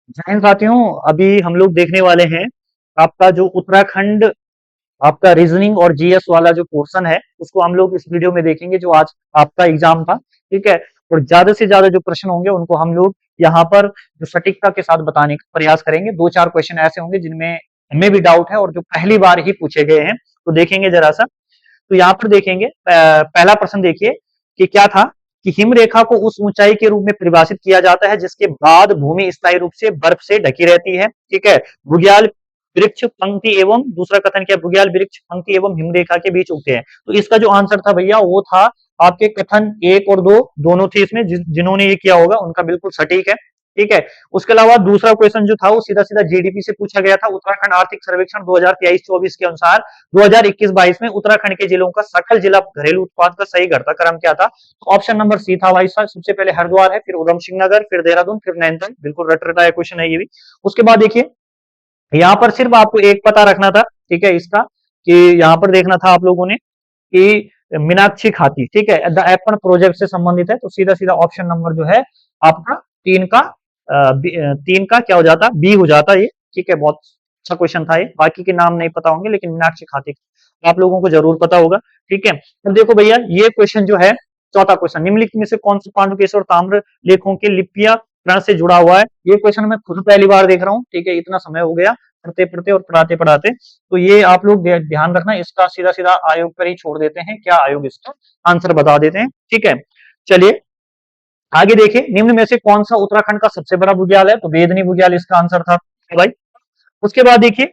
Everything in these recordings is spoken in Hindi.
जय हिंद साथियों। अभी हम लोग देखने वाले हैं आपका जो उत्तराखंड आपका रीजनिंग और जीएस वाला जो पोर्शन है उसको हम लोग इस वीडियो में देखेंगे जो आज आपका एग्जाम था। ठीक है। और ज्यादा से ज्यादा जो प्रश्न होंगे उनको हम लोग यहाँ पर जो सटीकता के साथ बताने का प्रयास करेंगे। दो चार क्वेश्चन ऐसे होंगे जिनमें हमें भी डाउट है और जो पहली बार ही पूछे गए हैं, तो देखेंगे जरा सा। तो यहाँ पर देखेंगे पहला प्रश्न देखिए कि क्या था कि हिम रेखा को उस ऊंचाई के रूप में परिभाषित किया जाता है जिसके बाद भूमि स्थायी रूप से बर्फ से ढकी रहती है। ठीक है। बुग्याल वृक्ष पंक्ति एवं दूसरा कथन क्या, बुग्याल वृक्ष पंक्ति एवं हिमरेखा के बीच उगते हैं। तो इसका जो आंसर था भैया वो था आपके कथन एक और दो दोनों थे इसमें, जिन्होंने ये किया होगा उनका बिल्कुल सटीक है। ठीक है। उसके अलावा दूसरा क्वेश्चन जो था वो सीधा सीधा जीडीपी से पूछा गया था। उत्तराखंड आर्थिक सर्वेक्षण 2023-24 के अनुसार 2021-22 में उत्तराखंड के जिलों का सकल जिला घरेलू उत्पाद का सही घटता क्रम क्या था। तो ऑप्शन नंबर सी था भाई साहब। सबसे पहले हरिद्वार है, फिर उधम सिंह नगर, फिर देहरादून, फिर नैनीताल। बिल्कुल रट रटाया क्वेश्चन है ये भी। उसके बाद देखिए यहाँ पर सिर्फ आपको एक पता रखना था, ठीक है, इसका कि यहाँ पर देखना था आप लोगों ने कि मीनाक्षी खाती, ठीक है, द एपन प्रोजेक्ट से संबंधित है। तो सीधा सीधा ऑप्शन नंबर जो है आपका तीन का क्या हो जाता, बी हो जाता ये। ठीक है। बहुत अच्छा क्वेश्चन था ये। बाकी के नाम नहीं पता होंगे लेकिन मीनाक्षी खाती आप लोगों को जरूर पता होगा। ठीक है। अब देखो भैया ये क्वेश्चन जो है, चौथा क्वेश्चन, निम्नलिखित में से कौन से पांडुकेश और ताम्र लेखों के लिपिया प्रण से जुड़ा हुआ है। ये क्वेश्चन मैं खुद पहली बार देख रहा हूँ। ठीक है। इतना समय हो गया पढ़ते पढ़ते और पढ़ाते पढ़ाते। तो ये आप लोग ध्यान रखना, इसका सीधा सीधा आयोग पर ही छोड़ देते हैं, क्या आयोग इसका आंसर बता देते हैं। ठीक है। चलिए आगे देखिए, निम्न में से कौन सा उत्तराखंड का सबसे बड़ा बुग्याल है। तो वेदनी बुग्याल इसका आंसर था भाई। उसके बाद देखिए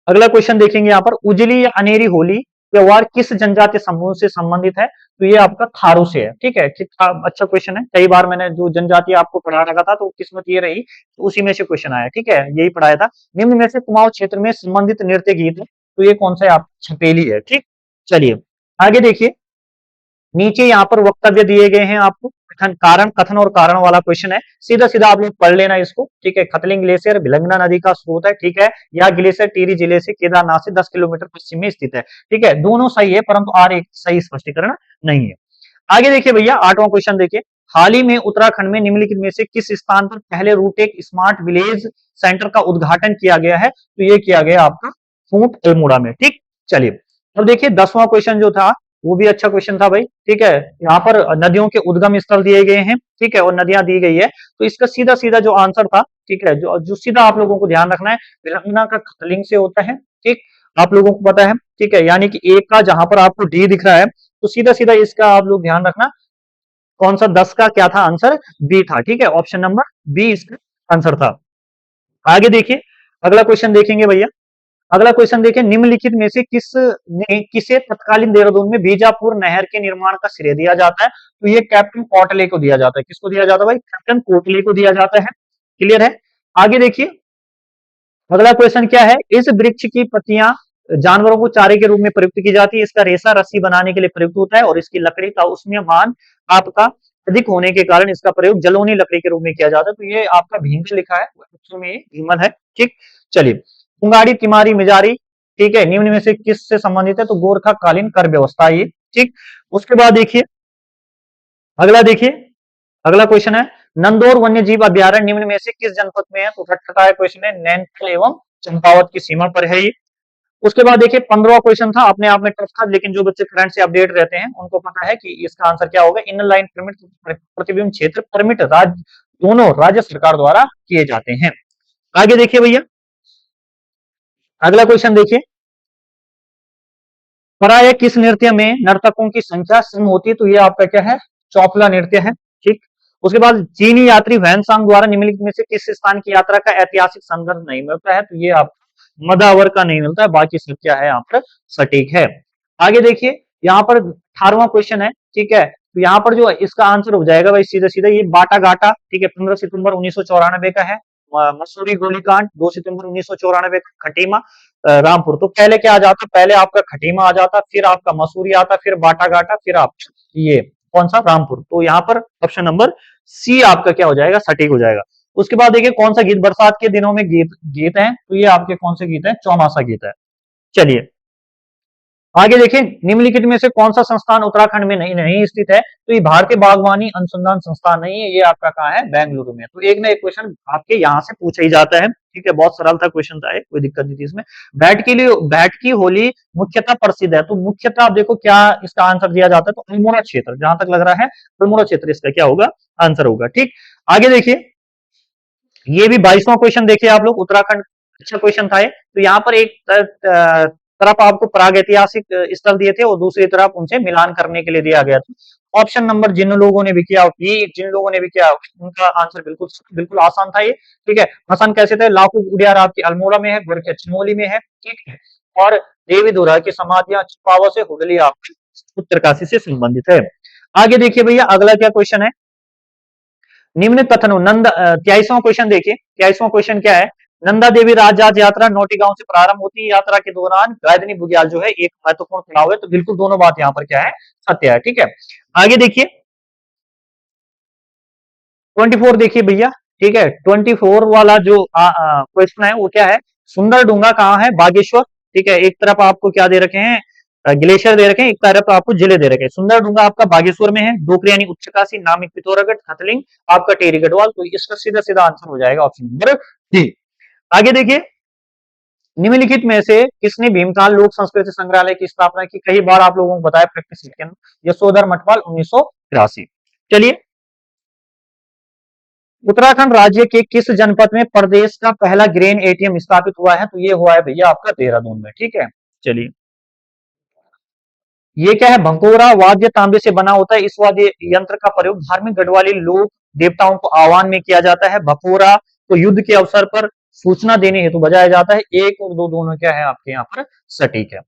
अगला क्वेश्चन देखेंगे यहाँ पर, उजली या अनेरी होली त्योहार किस जनजातीय समूह से संबंधित है। तो ये आपका थारू से है। ठीक है। अच्छा क्वेश्चन है। कई बार मैंने जो जनजातीय आपको पढ़ा रखा था तो किस्मत ये रही तो उसी में से क्वेश्चन आया। ठीक है। यही पढ़ाया था। निम्न में से कुमाऊं क्षेत्र में संबंधित नृत्य गीत है। तो ये कौन सा है, आप छपेली है। ठीक। चलिए आगे देखिए, नीचे यहाँ पर वक्तव्य दिए गए हैं आपको, कथन और कारण वाला क्वेश्चन है। सीधा सीधा आप लोग पढ़ लेना इसको। ठीक है। खतलिंग ग्लेशियर भिलंगना नदी का स्रोत है। ठीक है। यह ग्लेशियर टिहरी जिले से केदारनाथ से 10 किलोमीटर पश्चिम में स्थित है। ठीक है। दोनों सही है परंतु आर एक सही स्पष्टीकरण नहीं है। आगे देखिए भैया आठवां क्वेश्चन देखिए, हाल ही में उत्तराखंड में निम्नलिखित में से किस स्थान पर पहले रूटेक स्मार्ट विलेज सेंटर का उद्घाटन किया गया है। तो ये किया गया आपका फूट अल्मोड़ा में। ठीक। चलिए अब देखिए 10वां क्वेश्चन जो था वो भी अच्छा क्वेश्चन था भाई। ठीक है। यहाँ पर नदियों के उद्गम स्थल दिए गए हैं। ठीक है। और नदियां दी गई है। तो इसका सीधा सीधा जो आंसर था, ठीक है, जो जो सीधा आप लोगों को ध्यान रखना है, विलंगना का खतलिंग से होता है। ठीक। आप लोगों को पता है। ठीक है। यानी कि एक का जहां पर आपको डी दिख रहा है तो सीधा सीधा इसका आप लोग ध्यान रखना, कौन सा 10 का क्या था आंसर, बी था। ठीक है। ऑप्शन नंबर बी इसका आंसर था। आगे देखिए अगला क्वेश्चन देखेंगे भैया। अगला क्वेश्चन देखिए, निम्नलिखित में से किसे तत्कालीन देहरादून में बीजापुर नहर के निर्माण का श्रेय दिया जाता है। तो ये कैप्टन कोटले को दिया जाता है। किसको दिया जाता है भाई, कैप्टन कोटले को दिया जाता है। क्लियर है। आगे देखिए अगला क्वेश्चन क्या है, इस वृक्ष की पत्तियां जानवरों को चारे के रूप में प्रयुक्त की जाती है। इसका रेशा रस्सी बनाने के लिए प्रयुक्त होता है और इसकी लकड़ी का उसमें मान आपका अधिक होने के कारण इसका प्रयोग जलोनी लकड़ी के रूप में किया जाता है। तो ये आपका भीमल लिखा है, में भीमल है। ठीक। चलिए पुंगाड़ी तिमारी मिजारी, ठीक है, निम्न में से किस से संबंधित है। तो गोरखा कालीन कर व्यवस्था ये। ठीक। उसके बाद देखिए अगला देखिए अगला क्वेश्चन है, नंदौर वन्य जीव अभ्यारण्य निम्न में से किस जनपद में है। तो खटखटा क्वेश्चन है, नैनीताल एवं चंपावत की सीमा पर है ये। उसके बाद देखिए 15वां क्वेश्चन था, अपने आप में टफ था लेकिन जो बच्चे करंट से अपडेट रहते हैं उनको पता है कि इसका आंसर क्या होगा। इनर लाइन परमिट प्रतिबिंब क्षेत्र परमिट दोनों राज्य सरकार द्वारा किए जाते हैं। आगे देखिए भैया अगला क्वेश्चन देखिए, प्राय किस नृत्य में नर्तकों की संख्या सम होती है। तो ये आपका क्या है, चौपला नृत्य है। ठीक। उसके बाद चीनी यात्री वैनसांग द्वारा निम्नलिखित में से किस स्थान की यात्रा का ऐतिहासिक संदर्भ नहीं मिलता है। तो ये आप मदावर का नहीं मिलता है, बाकी सब क्या है यहाँ पर सटीक है। आगे देखिए यहाँ पर 18वां क्वेश्चन है। ठीक है। तो यहाँ पर जो इसका आंसर हो जाएगा भाई सीधा सीधा ये बाटा घाटा। ठीक है। 15 सितंबर 1994 का है। मसूरी गोलीकांड 2 सितंबर 1994 का, खटीमा रामपुर। तो पहले क्या आ जाता, पहले आपका खटीमा आ जाता, फिर आपका मसूरी आता, फिर बाटा घाटा, फिर आप ये कौन सा, रामपुर। तो यहाँ पर ऑप्शन नंबर सी आपका क्या हो जाएगा, सटीक हो जाएगा। उसके बाद देखिए कौन सा गीत बरसात के दिनों में गीत गीत है। तो ये आपके कौन से गीत है, चौमासा गीत है। चलिए आगे देखिए, निम्नलिखित में से कौन सा संस्थान उत्तराखंड में नहीं नहीं स्थित है? तो ये भारतीय बागवानी अनुसंधान संस्थान नहीं है, ये आपका कहाँ है? बेंगलुरु में। तो एक ना एक क्वेश्चन आपके यहाँ से पूछा ही जाता है, ठीक है, बहुत सरल था क्वेश्चन था, कोई दिक्कत नहीं थी इसमें। बैट की होली मुख्यतः प्रसिद्ध है, तो मुख्यतः आप देखो क्या इसका आंसर दिया जाता है, तो अल्मोड़ा क्षेत्र, जहां तक लग रहा है अल्मोड़ा क्षेत्र इसका क्या होगा? आंसर होगा। ठीक, आगे देखिए, ये भी 22वां क्वेश्चन देखिए आप लोग, उत्तराखंड, अच्छा क्वेश्चन था ये। तो यहाँ पर एक तरफ आपको प्रागैतिहासिक स्थल दिए थे और दूसरी तरफ उनसे मिलान करने के लिए दिया गया था। ऑप्शन नंबर जिन लोगों ने भी किया, जिन लोगों ने भी किया, उनका आंसर बिल्कुल बिल्कुल आसान था ये, ठीक है। आसान कैसे थे? लाखों उडियार आपकी अल्मोड़ा में है, गोरखे चमोली में है, ठीक है, और देवी दुर्गा की समाधियां चंपावत से हुडली आपकी उत्तरकाशी से संबंधित है। आगे देखिए भैया, अगला क्या क्वेश्चन है? निम्न कथनों, 23वां क्वेश्चन देखिए, 23वां क्वेश्चन क्या है? नंदा देवी राजजात यात्रा नौटी गांव से प्रारंभ होती है, यात्रा के दौरान गायधनी बुग्याल जो है एक महत्वपूर्ण पड़ाव है, तो बिल्कुल दोनों बात यहाँ पर क्या है? सत्य है, ठीक है। आगे देखिए, 24 देखिए भैया, ठीक है, 24 वाला जो क्वेश्चन है वो क्या है? सुंदर डूंगा कहाँ है? बागेश्वर, ठीक है। एक तरफ आपको क्या दे रखे हैं? ग्लेशियर दे रखे हैं, एक तरफ आपको जिले दे रखे हैं। सुंदर डूंगा आपका बागेश्वर में है, डोकरी यानी उच्चकाशी, नामिक पिथौरागढ़, हथलिंग आपका टेरी गढ़वाल। तो इसका सीधा सीधा आंसर हो जाएगा ऑप्शन नंबर डी। आगे देखिए, निम्नलिखित में से किसने भीमताल लोक संस्कृति संग्रहालय की स्थापना की? कई बार आप लोगों को बताया प्रैक्टिस के अंदर, यशोधर मठपाल 1983। चलिए, उत्तराखंड राज्य के किस जनपद में प्रदेश का पहला ग्रेन एटीएम स्थापित हुआ है? तो ये हुआ है भैया आपका देहरादून में, ठीक है। चलिए, ये क्या है? भंकोरा वाद्य तांबे से बना होता है, इस वाद्य यंत्र का प्रयोग धार्मिक गढ़वाली लोक देवताओं को आह्वान में किया जाता है। भकोरा को युद्ध के अवसर पर सूचना देने हेतु बजाया जाता है। एक और दो दोनों क्या है आपके यहाँ पर? सटीक है,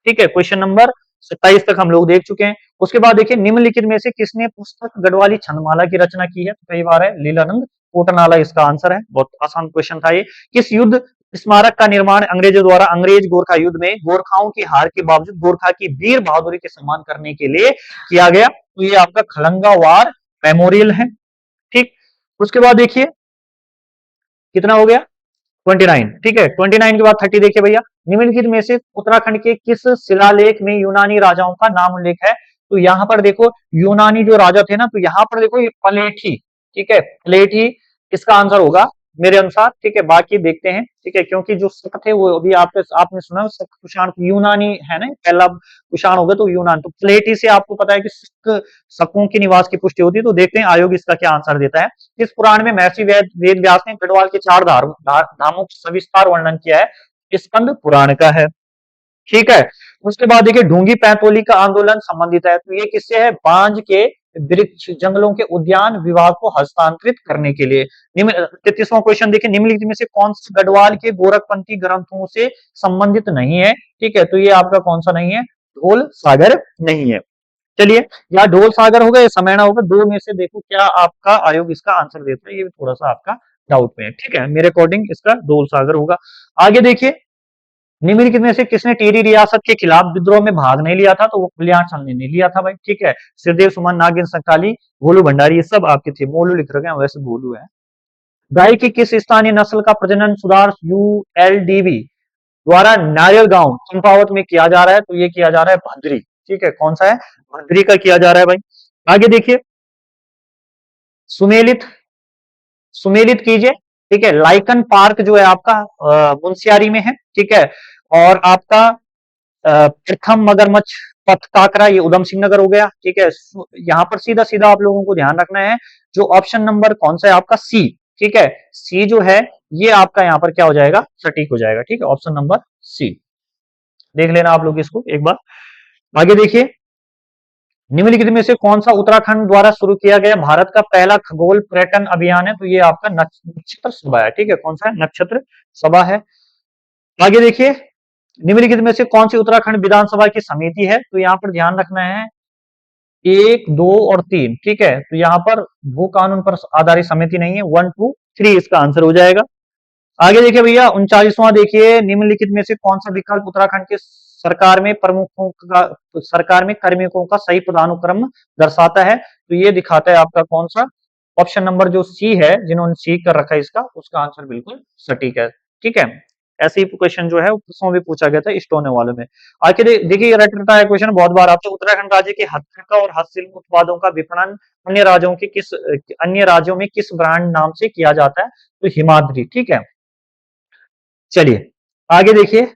ठीक है। क्वेश्चन नंबर 27 तक हम लोग देख चुके हैं। उसके बाद देखिए, निम्नलिखित में से किसने पुस्तक गढ़वाली छंदमाला की रचना की है? तो कई बार है लीलानंद कोटनाला इसका आंसर है, बहुत आसान क्वेश्चन था ये। किस युद्ध स्मारक का निर्माण अंग्रेजों द्वारा अंग्रेज गोरखा युद्ध में गोरखाओं की हार के बावजूद गोरखा की वीर बहादुरी के सम्मान करने के लिए किया गया? तो ये आपका खलंगा वार मेमोरियल है, ठीक। उसके बाद देखिए, कितना हो गया? 29, ठीक है। 29 के बाद 30 देखिए भैया, निम्नलिखित में से उत्तराखंड के किस शिलालेख में यूनानी राजाओं का नाम उल्लेख है? तो यहाँ पर देखो, यूनानी जो राजा थे ना, तो यहाँ पर देखो ये पलेठी, ठीक है, पलेठी इसका आंसर होगा मेरे अनुसार, ठीक है। बाकी देखते हैं, ठीक है, क्योंकि जो शक थे वो अभी आपने सुना शक कुषाण यूनानी है ना, पहला कुषाण होगा तो यूनान, तो प्लेटी से आपको पता है कि शकों की निवास की पुष्टि होती है। तो देखते हैं आयोग इसका क्या आंसर देता है। इस पुराण में महर्षि वेद व्यास ने गढ़वाल के 4 धामों का सविस्तार वर्णन किया है, स्कंद पुराण का है, ठीक है। उसके बाद देखिए, ढूंगी पैंतोली का आंदोलन संबंधित है, तो ये किससे है? बांज के वृक्ष जंगलों के उद्यान विभाग को हस्तांतरित करने के लिए। 33वां क्वेश्चन देखिए, निम्नलिखित में से कौन सा गढ़वाल के गोरखपंथी ग्रंथों से संबंधित नहीं है? ठीक है, तो ये आपका कौन सा नहीं है? ढोल सागर नहीं है। चलिए, या ढोल सागर होगा या समैना होगा, दो में से देखो क्या आपका आयोग इसका आंसर देता है, ये थोड़ा सा आपका डाउट में है, ठीक है। मेरे अकॉर्डिंग इसका ढोल सागर होगा। आगे देखिए, निम्नलिखित में से किसने टिहरी रियासत के खिलाफ विद्रोह में भाग नहीं लिया था? तो वो कल्याण चंद ने लिया था भाई, ठीक है। सिरदेव सुमन, नागिन संकाली, भोलू भंडारी, ये सब आपके थे। मोलू लिख रखे हैं, वैसे भोलू है। गाय की किस स्थानीय नस्ल का प्रजनन सुधार यूएलडीबी द्वारा नारियल गांव चंपावत में किया जा रहा है? तो ये किया जा रहा है भद्री, ठीक है। कौन सा है? भद्री का किया जा रहा है भाई। आगे देखिए, सुमेलित सुमेलित कीजिए, ठीक है। लाइकन पार्क जो है आपका मुंशियारी में है, ठीक है। और आपका प्रथम मगरमच्छ पथ काकरा, ये उधम सिंह नगर हो गया, ठीक है। यहाँ पर सीधा सीधा आप लोगों को ध्यान रखना है, जो ऑप्शन नंबर कौन सा है आपका? सी, ठीक है। सी जो है ये आपका यहाँ पर क्या हो जाएगा? सटीक हो जाएगा, ठीक है। ऑप्शन नंबर सी, देख लेना आप लोग इसको एक बार। आगे देखिए, निम्नलिखित में से कौन सा उत्तराखंड द्वारा शुरू किया गया भारत का पहला खगोल पर्यटन अभियान है? तो ये आपका नक्षत्र सभा है, ठीक है। कौन सा है? नक्षत्र सभा है। आगे देखिए, निम्नलिखित में से कौन सी उत्तराखंड विधानसभा की समिति है? तो यहाँ पर ध्यान रखना है 1, 2 और 3, ठीक है। तो यहाँ पर भू कानून पर आधारित समिति नहीं है, 1, 2, 3 इसका आंसर हो जाएगा। आगे देखिए भैया, 39वां देखिए, निम्नलिखित में से कौन सा विकल्प उत्तराखंड के सरकार में कार्मिकों का सही पदानुक्रम दर्शाता है? तो ये दिखाता है आपका कौन सा? ऑप्शन नंबर जो सी है, जिन्होंने सी कर रखा है इसका, उसका आंसर बिल्कुल सटीक है, ठीक है। ऐसे ही क्वेश्चन जो है उसमें भी पूछा गया था स्टोने वाले में। आखिर देखिए ये रट रटा है क्वेश्चन बहुत बार आपसे, उत्तराखंड राज्य के हथकरघा और हस्तशिल्प उत्पादों का विपणन अन्य राज्यों में किस ब्रांड नाम से किया जाता है? तो हिमाद्री, ठीक है। चलिए आगे देखिए,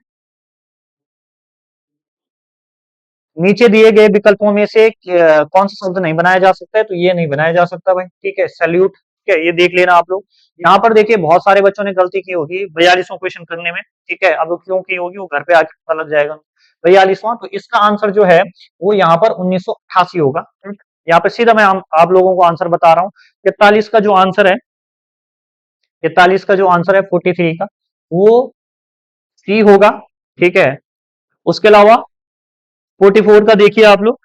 नीचे दिए गए विकल्पों में से कौन सा शब्द नहीं बनाया जा सकता है? तो ये नहीं बनाया जा सकता भाई, ठीक है। सैल्यूट, ठीक है, ये देख लेना आप लोग। यहाँ पर देखिए बहुत सारे बच्चों ने गलती की होगी 42वां क्वेश्चन करने में, ठीक है। अब वो क्यों की होगी वो घर पे आके पता लग जाएगा। 42वां, तो इसका आंसर जो है वो यहाँ पर 1988 होगा, ठीक? यहाँ पे सीधा मैं आप लोगों को आंसर बता रहा हूँ। 43 का जो आंसर है, 43 का जो आंसर है 43 का, वो सी होगा, ठीक है। उसके अलावा 44 का देखिए आप लोग,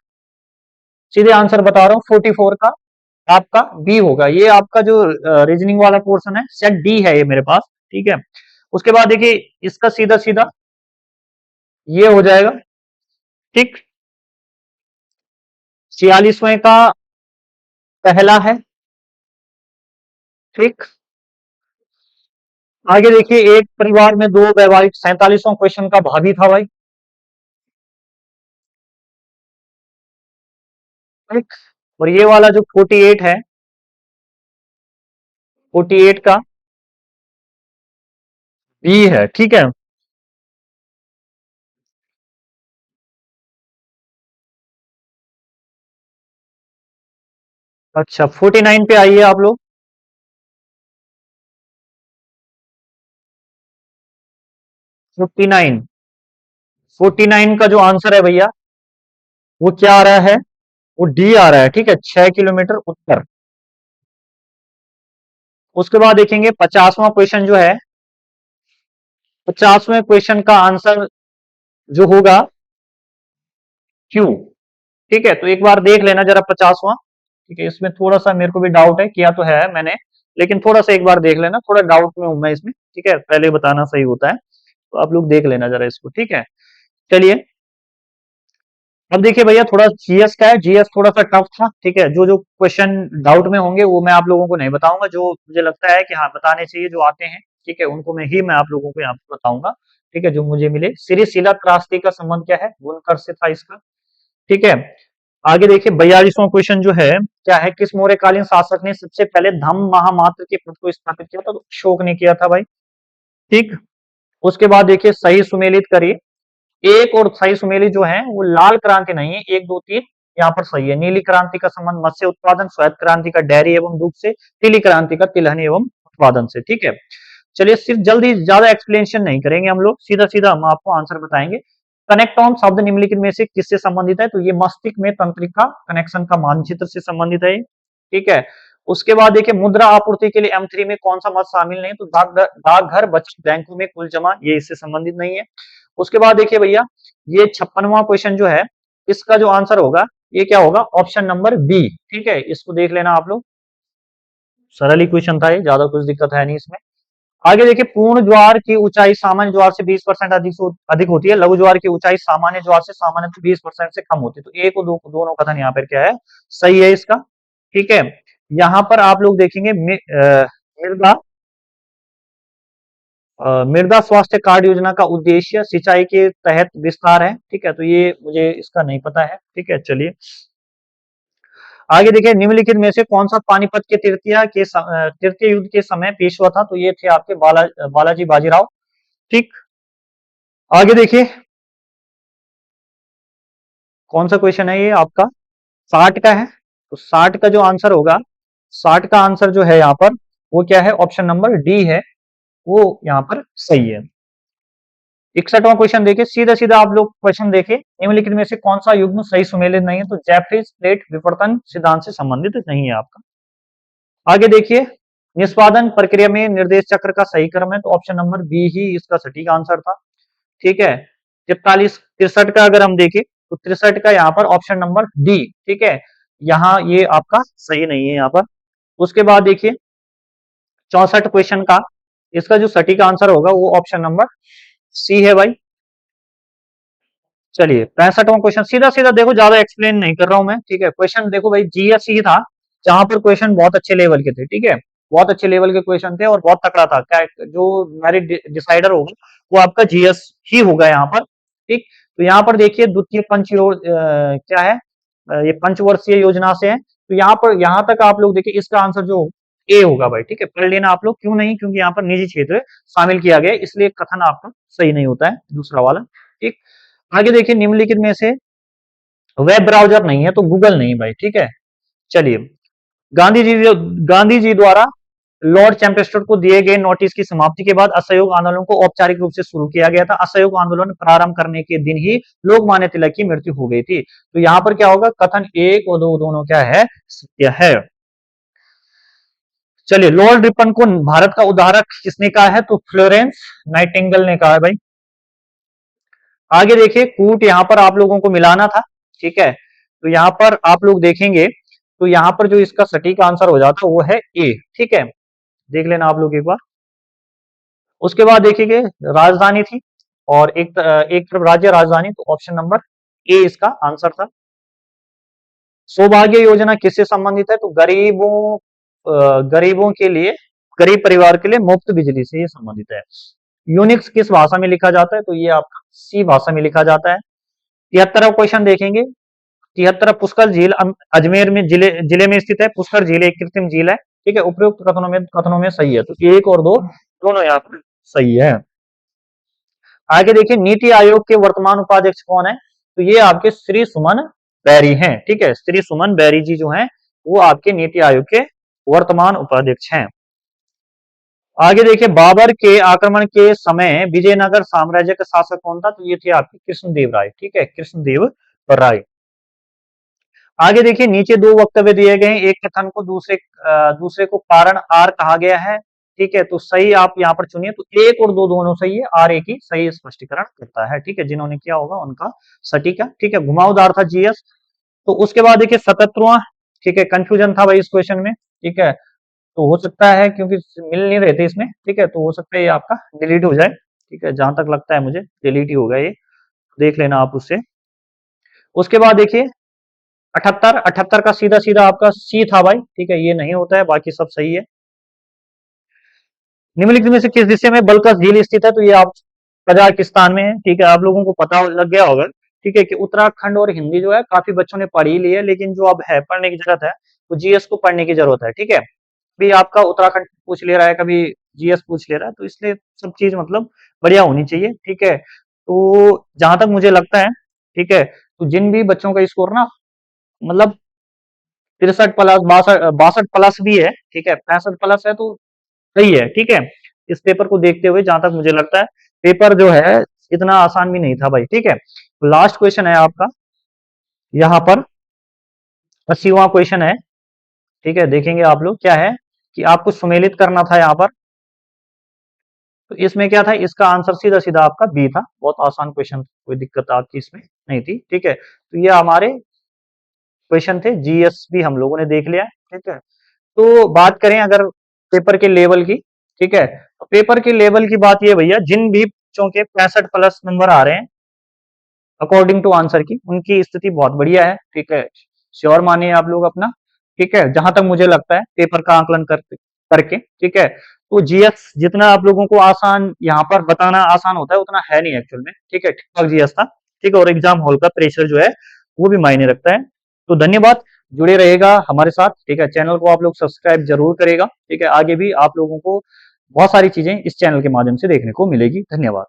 सीधे आंसर बता रहा हूँ, 44 का आपका बी होगा। ये आपका जो रीजनिंग वाला पोर्शन है सेट डी है ये मेरे पास, ठीक है। उसके बाद देखिए इसका सीधा सीधा ये हो जाएगा, ठीक। 46वें का पहला है, ठीक। आगे देखिए एक परिवार में दो वैवाहिक, 47वां क्वेश्चन का भाभी था भाई, ठीक। और ये वाला जो 48 है, 48 का बी है, ठीक है। अच्छा 49 पे आइए आप लोग। 49, 49 का जो आंसर है भैया वो क्या आ रहा है? वो डी आ रहा है, ठीक है, 6 किलोमीटर उत्तर। उसके बाद देखेंगे 50वां क्वेश्चन जो है, 50वें क्वेश्चन का आंसर जो होगा क्यू, ठीक है। तो एक बार देख लेना जरा 50वां, ठीक है। इसमें थोड़ा सा मेरे को भी डाउट है, किया तो है मैंने, लेकिन थोड़ा सा एक बार देख लेना, थोड़ा डाउट में हूं मैं इसमें, ठीक है। पहले बताना सही होता है, तो आप लोग देख लेना जरा इसको, ठीक है। चलिए अब देखिए भैया थोड़ा जीएस का है, जीएस थोड़ा सा टफ था, ठीक है। जो जो क्वेश्चन डाउट में होंगे वो मैं आप लोगों को नहीं बताऊंगा, जो मुझे लगता है कि हाँ बताने चाहिए जो आते हैं, ठीक है, उनको मैं ही मैं आप लोगों को यहाँ पे बताऊंगा, ठीक है, जो मुझे मिले। श्री शिला त्रासदी का संबंध क्या है? बुनकर से था इसका, ठीक है। आगे देखिए 42वां क्वेश्चन जो है क्या है, किस मौर्यकालीन शासक ने सबसे पहले धम्म महामात्र के पद को स्थापित किया था? तो अशोक ने किया था भाई, ठीक। उसके बाद देखिए सही सुमेलित करिए, एक और सही सुमेलित जो है वो लाल क्रांति नहीं है, 1 2 3 यहाँ पर सही है। नीली क्रांति का संबंध मत्स्य उत्पादन, श्वेत क्रांति का डेयरी एवं दूध से, पीली क्रांति का तिलहन एवं उत्पादन से, ठीक है। चलिए सिर्फ जल्दी ज्यादा एक्सप्लेनेशन नहीं करेंगे हम लोग, सीधा सीधा हम आपको आंसर बताएंगे। कनेक्टॉन शब्द निम्नलिखित में से किससे संबंधित है? तो ये मस्तिष्क में तंत्रिका कनेक्शन का मानचित्र से संबंधित है, ठीक है। उसके बाद देखिए मुद्रा आपूर्ति के लिए M3 में कौन सा मत शामिल नहीं? तो डाकघर बचत बैंकों में कुल जमा, ये इससे संबंधित नहीं है। उसके बाद देखिए भैया ये 56वां क्वेश्चन जो है, इसका जो आंसर होगा ये क्या होगा? ऑप्शन नंबर बी, ठीक है। इसको देख लेना आप लोग, सरल ही क्वेश्चन था ये, ज्यादा कुछ दिक्कत है नहीं इसमें। आगे देखिए पूर्ण ज्वार की ऊंचाई सामान्य ज्वार से 20% अधिक होती है, लघु ज्वार की ऊंचाई सामान्य ज्वार से सामान्य 20% से कम होती है। तो एक और दो दोनों कथन यहाँ पर क्या है? सही है इसका, ठीक है। यहाँ पर आप लोग देखेंगे मृदा मृदा स्वास्थ्य कार्ड योजना का उद्देश्य सिंचाई के तहत विस्तार है, ठीक है। तो ये मुझे इसका नहीं पता है, ठीक है। चलिए आगे देखिए निम्नलिखित में से कौन सा पानीपत के तृतीय युद्ध के समय पेशवा था? तो ये थे आपके बालाजी बाजीराव, ठीक। आगे देखिए कौन सा क्वेश्चन है ये आपका? 60 का है, तो 60 का जो आंसर होगा, 60 का आंसर जो है यहाँ पर वो क्या है? ऑप्शन नंबर डी है, वो यहाँ पर सही है। 61वां क्वेश्चन देखिए, सीधा सीधा आप लोग क्वेश्चन देखिए, निम्नलिखित में से कौन सा युग्म सही सुमेलित नहीं है? तो जैफ्रीज प्लेट विवर्तन सिद्धांत से संबंधित नहीं है आपका। आगे देखिए निष्पादन प्रक्रिया में निर्देश चक्र का सही क्रम है, तो ऑप्शन नंबर बी ही इसका सटीक आंसर था, ठीक है। 43 63 का अगर हम देखें तो 63 का यहाँ पर ऑप्शन नंबर डी, ठीक है, यहाँ ये आपका सही नहीं है यहाँ पर। उसके बाद देखिए 64 क्वेश्चन का इसका जो सटीक आंसर होगा वो ऑप्शन नंबर सी है भाई। चलिए 65वां क्वेश्चन, सीधा सीधा देखो, ज्यादा एक्सप्लेन नहीं कर रहा हूं मैं, ठीक है। क्वेश्चन देखो भाई जीएस ही था, जहां पर क्वेश्चन बहुत अच्छे लेवल के थे, ठीक है। बहुत अच्छे लेवल के क्वेश्चन थे और बहुत तकड़ा था। क्या जो मेरिट डिसाइडर होगा वो आपका जीएस ही होगा यहाँ पर। ठीक, तो यहाँ पर देखिए द्वितीय क्या है, ये पंचवर्षीय योजना से है। तो यहाँ पर यहाँ तक आप लोग देखिए, इसका आंसर जो ए होगा भाई। ठीक है, पढ़ लेना आप लोग, क्यों नहीं, क्योंकि यहाँ पर निजी क्षेत्र शामिल किया गया है, इसलिए कथन आपका सही नहीं होता है दूसरा वाला। ठीक, आगे देखिए, निम्नलिखित में से वेब ब्राउजर नहीं है तो गूगल नहीं भाई। ठीक है, चलिए, गांधी जी गांधी जी द्वारा लॉर्ड चैम्पेस्टर को दिए गए नोटिस की समाप्ति के बाद असहयोग आंदोलन को औपचारिक रूप से शुरू किया गया था। असहयोग आंदोलन प्रारंभ करने के दिन ही लोकमान्य तिलक की मृत्यु हो गई थी। तो यहां पर क्या होगा, कथन एक और दो दोनों क्या है, सत्य है। चलिए, लॉर्ड रिपन को भारत का उद्धारक किसने कहा है, तो फ्लोरेंस नाइटिंगेल ने कहा है भाई। आगे देखिए, कूट यहां पर आप लोगों को मिलाना था। ठीक है, तो यहां पर आप लोग देखेंगे तो यहां पर जो इसका सटीक आंसर हो जाता है वो है ए। ठीक है, देख लेना आप लोग एक बार। उसके बाद देखिए, राजधानी थी और एक तरफ राज्य राजधानी, तो ऑप्शन नंबर ए इसका आंसर था। सौभाग्य योजना किससे संबंधित है, तो गरीबों के लिए, गरीब परिवार के लिए मुफ्त बिजली से ये संबंधित है। यूनिक्स किस भाषा में लिखा जाता है, तो ये आपका सी भाषा में लिखा जाता है। 73वां क्वेश्चन देखेंगे। 73 पुष्कर झील अजमेर में जिले में स्थित है। पुष्कर झील एक कृत्रिम झील है। ठीक है, उपयुक्त कथनों में सही है, तो एक और दो दोनों यहाँ पर सही है। आगे देखिए, नीति आयोग के वर्तमान उपाध्यक्ष कौन है, तो ये आपके श्री सुमन बैरी हैं। ठीक है, श्री सुमन बैरी जी जो हैं वो आपके नीति आयोग के वर्तमान उपाध्यक्ष हैं। आगे देखिए, बाबर के आक्रमण के समय विजयनगर साम्राज्य का शासक कौन था, तो ये थे आपके कृष्णदेव राय। ठीक है, कृष्णदेव राय। आगे देखिए, नीचे दो वक्तव्य दिए गए हैं, एक कथन को दूसरे को कारण आर कहा गया है। ठीक है, तो सही आप यहाँ पर चुनिए, तो एक और दो दोनों सही है, आर एक ही सही स्पष्टीकरण करता है। ठीक है, जिन्होंने किया होगा उनका सटीक है। ठीक है, घुमावदार था जीएस। तो उसके बाद देखिए 77वां। ठीक है, कंफ्यूजन था भाई इस क्वेश्चन में। ठीक है, तो हो सकता है क्योंकि मिल नहीं रहे थे इसमें। ठीक है, तो हो सकता है ये आपका डिलीट हो जाए। ठीक है, जहां तक लगता है मुझे डिलीट ही होगा ये, देख लेना आप उससे। उसके बाद देखिए 78 का सीधा सीधा आपका सी था भाई। ठीक है, ये नहीं होता है, बाकी सब सही है। निम्नलिखित में से किस दिशा में बलकस झील स्थित है, तो ये आप कजाकिस्तान में है। ठीक है, आप लोगों को पता लग गया होगा। ठीक है, कि उत्तराखंड और हिंदी जो है काफी बच्चों ने पढ़ ही ली है, लेकिन जो अब है पढ़ने की जरूरत है तो जीएस को पढ़ने की जरूरत है। ठीक है, भी आपका उत्तराखंड पूछ ले रहा है, कभी जीएस पूछ ले रहा है, तो इसलिए सब चीज मतलब बढ़िया होनी चाहिए। ठीक है, तो जहां तक मुझे लगता है, ठीक है, तो जिन भी बच्चों का स्कोर ना मतलब 63 प्लस 62 प्लस भी है। ठीक है, 65 प्लस है तो सही है। ठीक है, इस पेपर को देखते हुए जहां तक मुझे लगता है पेपर जो है इतना आसान भी नहीं था भाई। ठीक है, लास्ट क्वेश्चन है आपका यहाँ पर, 80वां क्वेश्चन है। ठीक है, देखेंगे आप लोग क्या है कि आपको सुमेलित करना था यहाँ पर। तो इसमें क्या था, इसका आंसर सीधा सीधा आपका बी था। बहुत आसान क्वेश्चन, कोई दिक्कत आपकी इसमें नहीं थी। ठीक है, तो ये हमारे क्वेश्चन थे, जीएस भी हम लोगों ने देख लिया। ठीक है, तो बात करें अगर पेपर के लेवल की। ठीक है, तो पेपर के लेवल की बात ये भैया, जिन भी बच्चों के 65 प्लस नंबर आ रहे हैं अकॉर्डिंग टू आंसर की, उनकी स्थिति बहुत बढ़िया है। ठीक है, श्योर मानिए आप लोग अपना। ठीक है, जहां तक मुझे लगता है पेपर का आकलन करके। ठीक है, तो जीएस जितना आप लोगों को आसान यहाँ पर बताना आसान होता है उतना है नहीं एक्चुअल में। ठीक है, ठीक ठाक जीएस था। ठीक है, और एग्जाम हॉल का प्रेशर जो है वो भी मायने रखता है। तो धन्यवाद, जुड़े रहेगा हमारे साथ। ठीक है, चैनल को आप लोग सब्सक्राइब जरूर करेगा। ठीक है, आगे भी आप लोगों को बहुत सारी चीजें इस चैनल के माध्यम से देखने को मिलेगी। धन्यवाद।